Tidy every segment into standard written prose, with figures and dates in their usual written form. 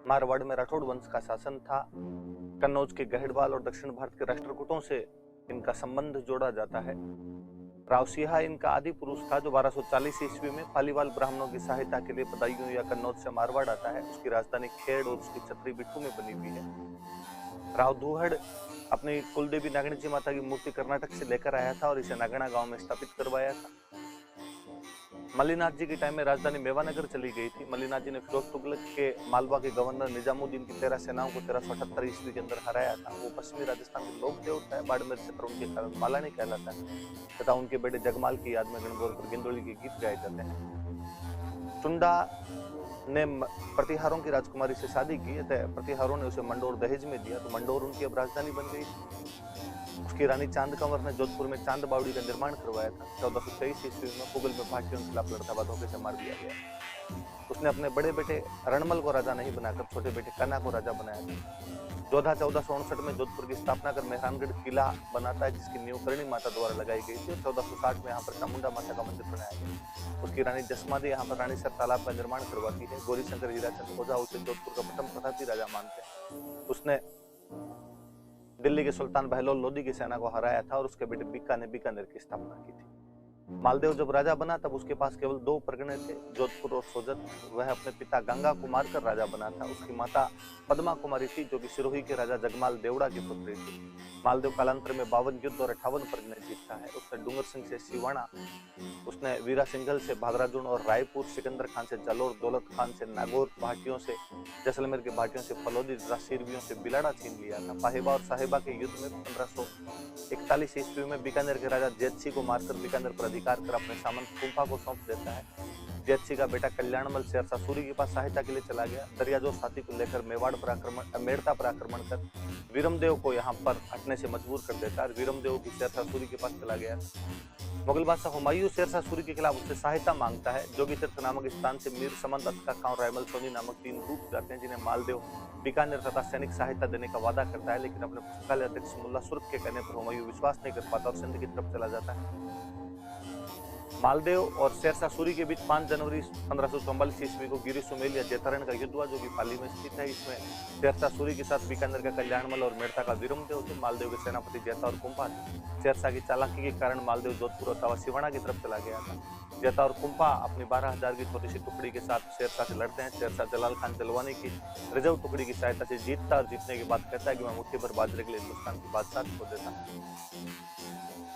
मारवाड़ में राठौड़ वंश का शासन था। कन्नौज के गहड़वाल और दक्षिण भारत के राष्ट्रकूटों से इनका संबंध जोड़ा जाता है। रावसिहा इनका आदि पुरुष था जो 1240 ईस्वी में पालीवाल ब्राह्मणों की सहायता के लिए बदायूं या कन्नौज से मारवाड़ आता है। उसकी राजधानी खेड़ और उसकी छतरी बिट्ठू में बनी हुई है। राव दुहड़ अपनी कुलदेवी नागणी जी माता की मूर्ति कर्नाटक से लेकर आया था और इसे नागणा गांव में स्थापित करवाया था। मल्लीनाथ जी के टाइम में राजधानी मेवानगर चली गई थी। मल्लीनाथ जी ने फिरोज तुगलक के मालवा के गवर्नर निजामुद्दीन की 13 सेनाओं को 1378 ईस्वी के अंदर हराया था। वो पश्चिमी राजस्थान के लोक देवता है। बाड़मेर क्षेत्र उनके कारण मालानी कहलाता है तथा उनके बेटे जगमाल की याद में गणगौर पर गिंदोली के गीत गाए जाते हैं। चुंडा ने प्रतिहारों की राजकुमारी से शादी की, प्रतिहारों ने उसे मंडोर दहेज में दिया तो मंडोर उनकी अब राजधानी बन गई। उसकी रानी चांद कंवर ने जोधपुर में चांद बावड़ी का निर्माण करवाया था। 1423 ईस्वी में मुगल में भाटियों के खिलाफ लड़ता हुआ धोखे से मार दिया गया। उसने अपने बड़े बेटे रणमल को राजा नहीं बनाकर छोटे बेटे कन्हा को राजा बनाया था। जोधा 1459 में जोधपुर की स्थापना कर मेहरानगढ़ किला बनाता है जिसकी नींव करणी माता द्वारा लगाई गई थी। 1460 में यहाँ पर चामुंडा माता का मंदिर बनाया गया। उसकी रानी जसमादी यहाँ पर रानीसर तालाब का निर्माण करवाती है। गौरी शंकर हीराचंद ओझा उसे जोधपुर का प्रथम प्रतापी राजा मानते हैं। उसने दिल्ली के सुल्तान बहलोल लोदी की सेना को हराया था और उसके बेटे बीका ने बीकानेर की स्थापना की थी। मालदेव जब राजा बना तब उसके पास केवल 2 परगने थे, जोधपुर और सोजत। वह अपने पिता गंगा कुमार कर राजा बना था। उसकी माता पद्मा कुमारी थी जो कि सिरोही के राजा जगमाल देवड़ा की पुत्री थी। मालदेव कालांतर में 52 युद्ध और 58 परगने जीतता है। उसने डूंगर सिंह से सिवाना, उसने वीरा सिंघल से भादराजुन और रायपुर, सिकंदर खान से जलोर, दौलत खान से नागौर, भाटियों से जैसलमेर के भाटियों से फलोदी तथा सिरवियों से बिलाड़ा छीन लिया था। पाहेबा और साहेबा के युद्ध में 1541 ईस्वी में बीकानेर के राजा जैतसिंह को मारकर बीकानेर पर अधिकार कर अपने सामंत कुंभा को सौंप देता है। जैतसिंह का बेटा कल्याणमल शेरशाह सूरी के पास सहायता के लिए चला गया। दरियाजोर साथी को लेकर मेड़ता पर आक्रमण कर वीरमदेव को यहाँ पर हटने से मजबूर कर देता है। वीरमदेव भी शेरशाह सूरी के पास चला गया। मुगल बादशाह हुमायूं शेरशाह सूरी के खिलाफ उससे सहायता मांगता है। जोगी तीर्थ नामक स्थान से मीर समंद अतका खां और रायमल सोनी नामक 3 दूत जाते हैं जिन्हें मालदेव बीकानेर तथा सैनिक सहायता देने का वादा करता है, लेकिन अपने पुस्तकालय अध्यक्ष मुल्ला सुर्ख के कहने पर हुमायूं विश्वास नहीं कर पाता और सिंध की तरफ चला जाता है। मालदेव और शेरशाह सूरी के बीच 5 जनवरी 1544 ईस्वी को गिरी सुमेल या जेतरण का युद्ध हुआ जो कि पाली में स्थित है। इसमें शेरशाह सूरी के साथ बीकानेर का कल्याणमल और मेड़ता का वीरमदेव थे। मालदेव के सेनापति जेता और कुंभा थे। शेरशाह की चालाकी के कारण मालदेव जोधपुर अथवा सिवाना की तरफ चला गया था। जेता और कुंभा अपनी 12,000 की छोटी सी टुकड़ी के साथ शेरशाह से लड़ते हैं। शेरशाह जलाल खान जलवानी की रिजर्व टुकड़ी की सहायता से जीतता और जीतने के बाद कहता है कि मैं मुट्ठी भर बाजरे के लिए हिंदुस्तान की बादशाह को देता।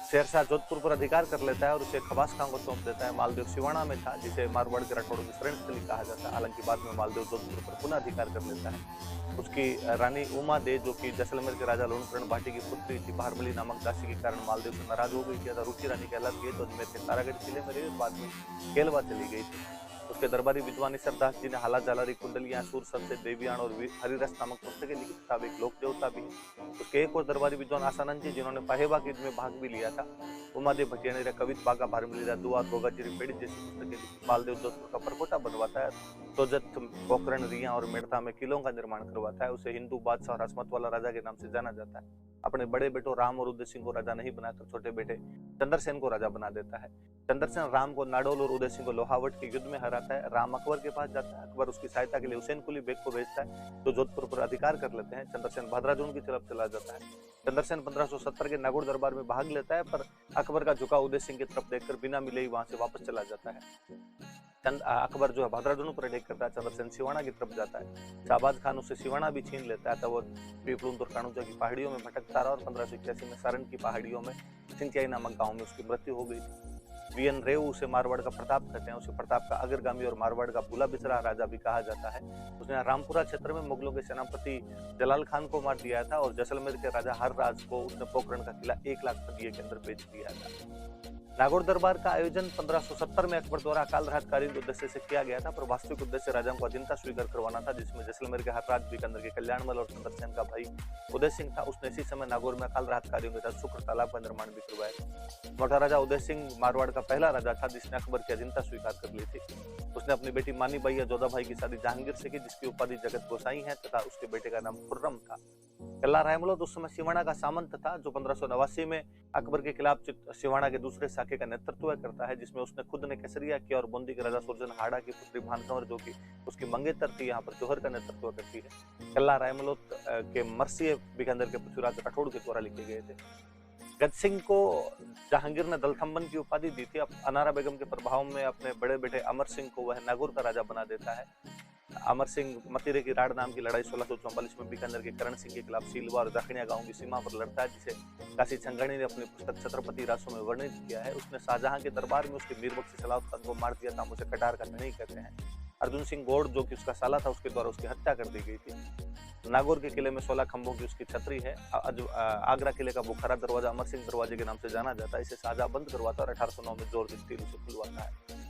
शेरशाह जोधपुर पर अधिकार कर लेता है और उसे खवास खां को सौंप देता है। मालदेव सिवाना में था जिसे मारवाड़ के राठौड़ों की शरणस्थली कहा जाता है। हालांकि बाद में मालदेव जोधपुर पर पुनः अधिकार कर लेता है। उसकी रानी उमा दे जो कि जैसलमेर के राजा लोणकरण भाटी की पुत्री थी, बारबली नामक दासी के कारण मालदेव से नाराज हो गई थी। रुचि रानी कहलाती है तो अजमेर के तारागढ़ किले में रही, बाद में केलवा चली गई थी। उसके दरबारी विद्वान ईसरदास जी ने हाला जालारी कुंडलियां सूर संत देवियान और हरिरस नामक पुस्तकें लिखी तथा एक लोक देवता भी है। उसके एक और दरबारी विद्वान आसानंद जी जिन्होंने पाहेबा के युद्ध में भाग भी लिया था। उमादेव भटिया ने कवित बागा भारमलीला दुआ गोगाचिरी पेड़ी जैसी पुस्तकें लिखी। मालदेव जोधपुर का परकोटा बनवाता है। सोजत, पोखरण, रिया और मेड़ता में किलों का निर्माण करवाता है। उसे हिंदू बादशाह और हसमत वाला राजा के नाम से जाना जाता है। अपने बड़े बेटों राम और उदय सिंह को राजा नहीं बनाकर छोटे बेटे चंद्रसेन को राजा बना देता है। चंद्रसेन राम को नाडोल और उदय सिंह को लोहावट के युद्ध में हराता है। राम अकबर के पास जाता है। अकबर उसकी सहायता के लिए हुसैन कुली बेग को भेजता है जो जोधपुर पर अधिकार कर लेते हैं। चंद्रसेन भादराजुन की तरफ चला जाता है। चंद्रसेन 1570 के नागौर दरबार में भाग लेता है पर अकबर का झुकाव उदय सिंह की तरफ देखकर बिना मिले ही वहां से वापस चला जाता है। अकबर जो है भादराजुन पर अटैक करता है। चंद्रसेन सिवाना की तरफ जाता है। शाहबाज खान उससे सिवाना भी छीन लेता है। तो वो पीपलुन और कानूजा की पहाड़ियों में भटकता रहा और 1581 में सारण की पहाड़ियों में सिंचियाई नामक गांव में उसकी मृत्यु हो गई थी। वीएन रेव उसे मारवाड़ का प्रताप कहते हैं। उसे प्रताप का अग्रगामी और मारवाड़ का बुला बिसरा राजा भी कहा जाता है। उसने रामपुरा क्षेत्र में मुगलों के सेनापति जलाल खान को मार दिया था और जैसलमेर के राजा हरराज को उसने पोखरण का किला 1 लाख रुपये के अंदर बेच दिया था। नागौर दरबार का आयोजन 1570 में अकबर द्वारा अकाल राहतकारी के उद्देश्य से किया गया था पर वास्तविक उद्देश्य राजाओं को अधीनता स्वीकार करवाना था, जिसमें जैसलमेर के हरराज, बीकानेर के कल्याणमल और चंद्रसेन का भाई उदय सिंह था। उसने इसी समय नागौर में अकाल राहतकारियों के साथ शुक्र तालाब का निर्माण भी करवाया। मोटा राजा उदय सिंह मारवाड़ का पहला राजा था जिसने अकबर की अधीनता स्वीकार कर ली थी। उसने अपनी बेटी मानी बाई या जोधा भाई की शादी जहांगीर से की जिसकी उपाधि जगत गोसाई है तथा उसके बेटे का नाम खुर्रम था। कल्ला रायमलोद उस समय सिवाना का सामंत था, जो 1589 में अकबर के खिलाफ सिवाना के दूसरे साके का नेतृत्व करता है, जिसमें उसने खुद ने केसरिया किया और बूंदी के राजा सुरजन हाड़ा की पुत्री भानकंवर, जो कि उसकी मंगेतर थी, यहाँ पर जौहर का नेतृत्व करती है। कल्ला रायमलोद के मरसिए बिकंदर के पृथ्वीराज राठौड़ के द्वारा लिखे गए थे। गज सिंह को जहांगीर ने दलथम्बन की उपाधि दी थी। अब अनारा बेगम के प्रभाव में अपने बड़े बेटे अमर सिंह को वह नागौर का राजा बना देता है। अमर सिंह मतीरे की राड़ नाम की लड़ाई 1644 में बीकानेर के करण सिंह के खिलाफ सीलवा और दक्षिणिया गांव की सीमा पर लड़ता है, जिसे काशी छंगणी ने अपनी पुस्तक छत्रपति रासों में वर्णित किया है। उसने शाहजहां के दरबार में उसके मीरबख्श सलाउत खान को मार दिया था। उसे कटार का धनी कहते हैं। अर्जुन सिंह गौड़, जो कि उसका साला था, उसके द्वारा उसकी हत्या कर दी गई थी। नागौर के किले में 16 खंभों की उसकी छतरी है। आगरा किले का बुखारा दरवाजा अमर सिंह दरवाजे के नाम से जाना जाता है। इसे शाहजहां बंद करवाता और 1809 में जोर स्टील उसे खुलवाता है।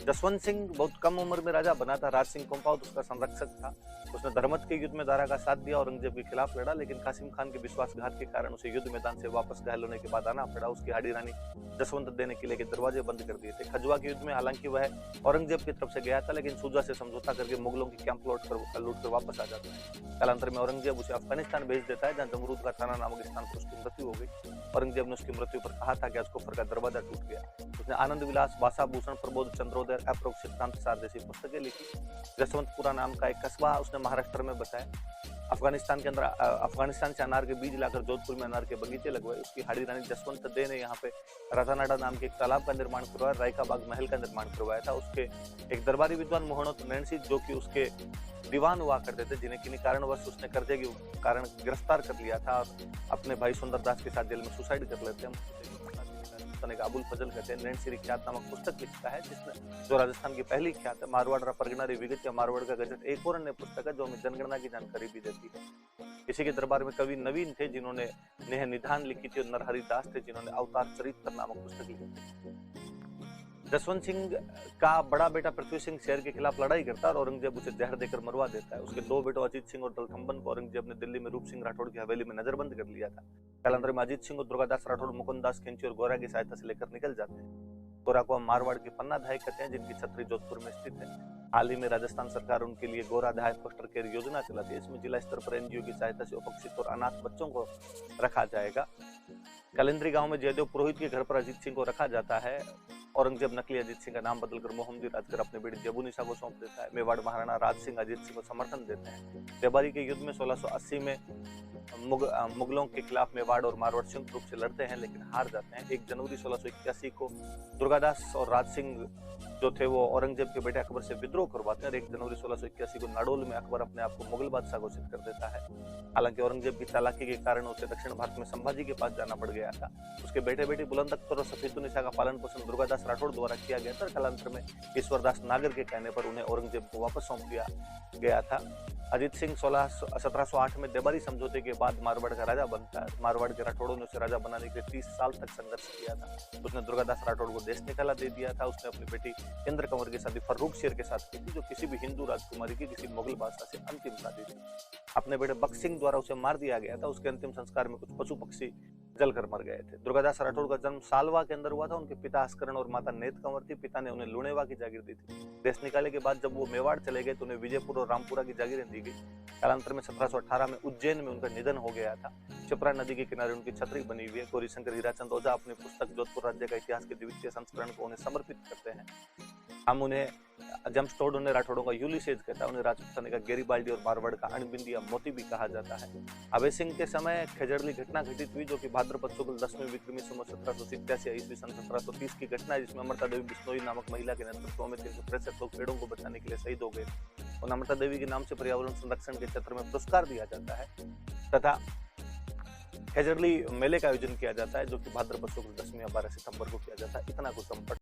जसवंत सिंह बहुत कम उम्र में राजा बना था। राज सिंह कोम्पावत उसका संरक्षक था। उसने धर्मत के युद्ध में दारा का साथ दिया, औरंगजेब के खिलाफ लड़ा, लेकिन कासिम खान के विश्वासघात के कारण उसे युद्ध मैदान से वापस घायल होने के बाद आना पड़ा। उसकी हाड़ी रानी जसवंत दे ने किले के दरवाजे बंद कर दिए थे। खजुआ के युद्ध में हालांकि वह औरंगजेब की तरफ से गया था, लेकिन सूजा से समझौता करके मुगलों की कैंप लूट कर वापस आ जाता है। कालांतर में औरंगजेब उसे अफगानिस्तान भेज देता है, जहां जमरूद का थाना नामक स्थान पर उसकी मृत्यु हो गई। औरंगजेब ने उसकी मृत्यु पर कहा था कि आज कुफर का दरवाजा टूट गया। उसने आनंद विलास, बासा भूषण, प्रबोध, चंद्रोदय, अप्रोक्ष सिद्धांत सार जैसी पुस्तकें लिखी। जसवंतपुरा नाम का एक कस्बा उसने महाराष्ट्र में बसाया। अफगानिस्तान के अंदर अफगानिस्तान से अनार के बीज लाकर जोधपुर में अनार के बगीचे लगवाए। उसकी हाड़ी रानी जसवंत दे ने यहाँ पे रतनाडा नाम के एक तालाब का निर्माण करवाया, रायका बाग महल का निर्माण करवाया था। उसके एक दरबारी विद्वान मोहनोत नैनसी, जो कि उसके दीवान हुआ करते थे, जिन्हें किन्हीं कारणवश उसने कर्जे के कारण गिरफ्तार कर लिया था और अपने भाई सुंदरदास के साथ जेल में सुसाइड कर लेते हैं। अबुल फजल कहते हैं। नैनसी ख्यात नामक पुस्तक लिखता है, जिसमें जो राजस्थान की पहली ख्यात है। मारवाड़ परगना विगत या मारवाड़ का गजट एक और अन्य पुस्तक है, जो हमें जनगणना की जानकारी भी देती है। इसी के दरबार में कवि नवीन थे, जिन्होंने नेह निधान लिखी थी, और नरहरि दास थे, जिन्होंने अवतार चरित्र नामक पुस्तक लिखी थी। जसवंत सिंह का बड़ा बेटा पृथ्वी सिंह शेर के खिलाफ लड़ाई करता है और औरंगजेब उसे जहर देकर मरवा देता है। उसके दो बेटों अजीत सिंह और दलथम्बन को औरंगजेब ने दिल्ली में रूप सिंह राठौड़ की हवेली में नजरबंद कर लिया था। कालांतर में अजीत सिंह और दुर्गादास राठौड़ मुकुंददास खिंची और गोरा की सहायता से लेकर निकल जाते हैं। गोरा को हम मारवाड़ की पन्ना धाय कहते हैं, जिनकी छतरी जोधपुर में स्थित है। हाल ही में राजस्थान सरकार उनके लिए गोरा धाय फोस्टर केयर योजना चलाती है। इसमें जिला स्तर पर एनजीओ की सहायता से उपेक्षित और अनाथ बच्चों को रखा जाएगा। कलिंद्री गांव में जयदेव पुरोहित के घर पर अजीत सिंह को रखा जाता है। औरंगजेब नकली अजीत सिंह का नाम बदलकर मोहम्मदी राजकर अपने बेटे जबूनिसा को सौंप देता है। मेवाड़ महाराणा राज सिंह अजीत सिंह को समर्थन देते हैं। देबारी के युद्ध में 1680 में मुगलों के खिलाफ मेवाड़ और मारवाड़ संयुक्त रूप से लड़ते हैं, लेकिन हार जाते हैं। 1 जनवरी 1681 को दुर्गादास और राज सिंह जो थे वो औरंगजेब के बेटे अकबर से विद्रोह करवाते हैं और 1 जनवरी 1681 को नाडोल में अकबर अपने आप को मुगल बादशाह घोषित कर देता है। हालांकि औरंगजेब की चालाकी के कारण उसे दक्षिण भारत में संभाजी के पास जाना पड़ गया था। उसके बेटे बेटी बुलंद अख्तर और सफीदुन्निसा का पालन पोषण दुर्गादास राठौड़ द्वारा किया गया था। कालांतर में ईश्वरदास नागर के कहने पर उन्हें औरंगजेब को वापस सौंप दिया गया था। अजीत सिंह 1708 में देबारी समझौते के बाद मारवाड़ का राजा बनता है। मारवाड़ के राठौड़ों ने उसे राजा बनाने के लिए 30 साल तक संघर्ष किया था। उसने दुर्गादास राठौड़ को देश निकाला दे दिया था। उसने अपनी बेटी इंद्र कंवर की शादी फर्रुख शेर के साथ की थी, जो किसी भी हिंदू राजकुमारी की किसी मुगल बादशाह से अंतिम शादी थी। अपने बेटे बख्श सिंह द्वारा उसे मार दिया गया था। उसके अंतिम संस्कार में कुछ पशु पक्षी जलकर मर गए थे। दुर्गादास राठौड़ का जन्म सालवा के अंदर हुआ था। उनके पिता अस्करण और माता नेत कंवर थी। पिता ने उन्हें लुणेवा की जागीर दी थी। देश निकाले के बाद जब वो मेवाड़ चले गए तो उन्हें विजयपुर और रामपुरा की जागीरें दी गई। कालांतर में 1718 में उज्जैन में उनका निधन हो गया था। क्षिप्रा नदी के किनारे उनकी छतरी बनी हुई है। गौरीशंकर हीराचंद ओझा अपनी पुस्तक जोधपुर राज्य का इतिहास के द्वितीय संस्करण को उन्हें समर्पित करते हैं। हम उन्हें जेम्स टोड उन्हें राठौड़ों का यूलिसेज कहता है। उन्हें राजपूताने का गेरीबाल्डी और मारवाड़ का अणबिंदी या मोती भी कहा जाता है। अभय सिंह के समय खेजड़ली घटना घटित हुई, जो कि भाद्रपद शुक्ल 10वें विक्रमी संवत 1787 ईस्वी सन 1730 की घटना है, जिसमें अमृता देवी बिश्नोई नामक महिला के नेतृत्व में 363 लोग पेड़ों को बचाने के लिए शहीद हो गए। और अमृता देवी के नाम से पर्यावरण संरक्षण के क्षेत्र में पुरस्कार दिया जाता है तथा खेजड़ली मेले का आयोजन किया जाता है, जो कि भाद्रपद शुक्ल 10 या 12 सितंबर को किया जाता है। इतना कुछ